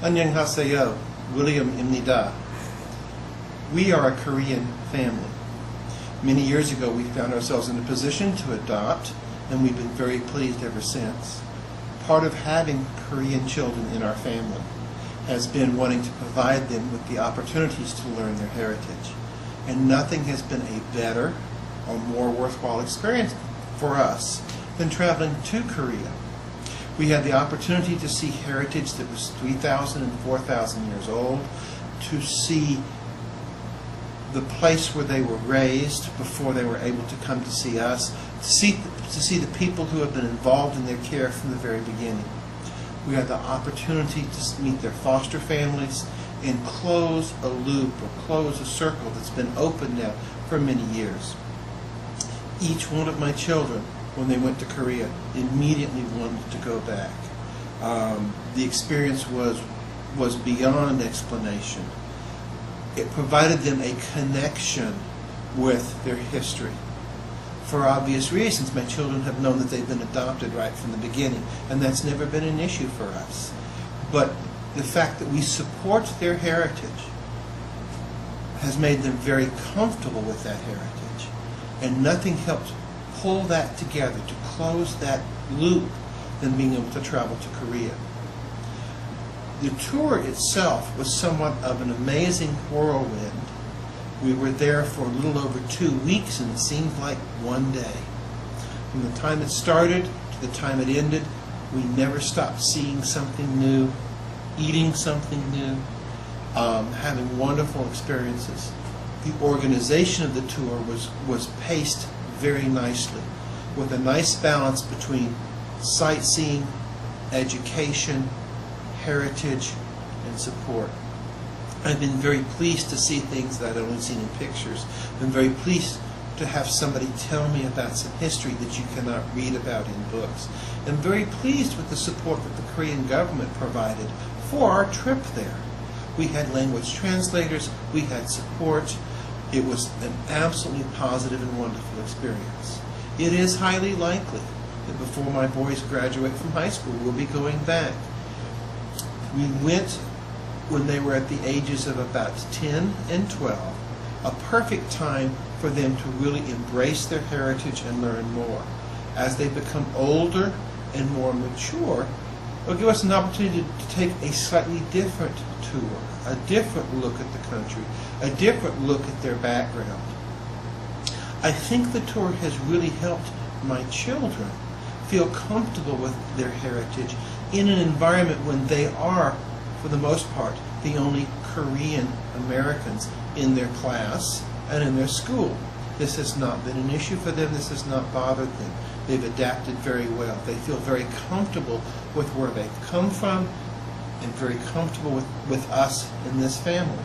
Annyeonghaseyo, William Imnida. We are a Korean family. Many years ago we found ourselves in a position to adopt, and we've been very pleased ever since. Part of having Korean children in our family has been wanting to provide them with the opportunities to learn their heritage. And nothing has been a better or more worthwhile experience for us than traveling to Korea. We had the opportunity to see heritage that was 3,000 and 4,000 years old, to see the place where they were raised before they were able to come to see us, to see the people who have been involved in their care from the very beginning. We had the opportunity to meet their foster families and close a loop or close a circle that's been open now for many years. Each one of my children, when they went to Korea, immediately wanted to go back. The experience was beyond explanation. It provided them a connection with their history. For obvious reasons, my children have known that they've been adopted right from the beginning, and that's never been an issue for us. But the fact that we support their heritage has made them very comfortable with that heritage, and nothing helped pull that together, to close that loop, than being able to travel to Korea. The tour itself was somewhat of an amazing whirlwind. We were there for a little over 2 weeks, and it seemed like one day. From the time it started to the time it ended, we never stopped seeing something new, eating something new, having wonderful experiences. The organization of the tour was paced very nicely, with a nice balance between sightseeing, education, heritage, and support. I've been very pleased to see things that I've only seen in pictures. I've been very pleased to have somebody tell me about some history that you cannot read about in books. I'm very pleased with the support that the Korean government provided for our trip there. We had language translators, we had support. It was an absolutely positive and wonderful experience. It is highly likely that before my boys graduate from high school, we'll be going back. We went when they were at the ages of about 10 and 12, a perfect time for them to really embrace their heritage and learn more. As they become older and more mature, it'll give us an opportunity to take a slightly different tour, a different look at the country, a different look at their background. I think the tour has really helped my children feel comfortable with their heritage in an environment when they are, for the most part, the only Korean Americans in their class and in their school. This has not been an issue for them. This has not bothered them. They've adapted very well. They feel very comfortable with where they've come from and very comfortable with us in this family.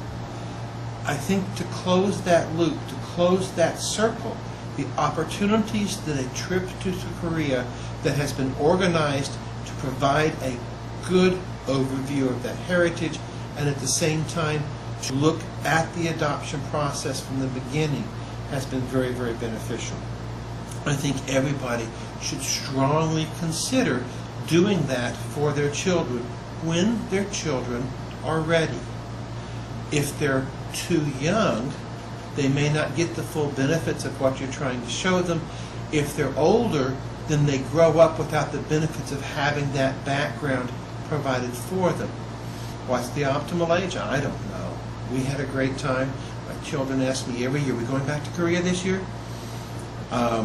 I think to close that loop, to close that circle, the opportunities that a trip to Korea that has been organized to provide a good overview of that heritage, and at the same time to look at the adoption process from the beginning, has been very, very beneficial. I think everybody should strongly consider doing that for their children when their children are ready. If they're too young, they may not get the full benefits of what you're trying to show them. If they're older, then they grow up without the benefits of having that background provided for them. What's the optimal age? I don't know. We had a great time. My children ask me every year, "Are we going back to Korea this year?" I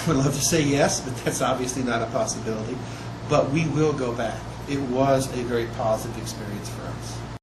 would love to say yes, but that's obviously not a possibility. But we will go back. It was a very positive experience for us.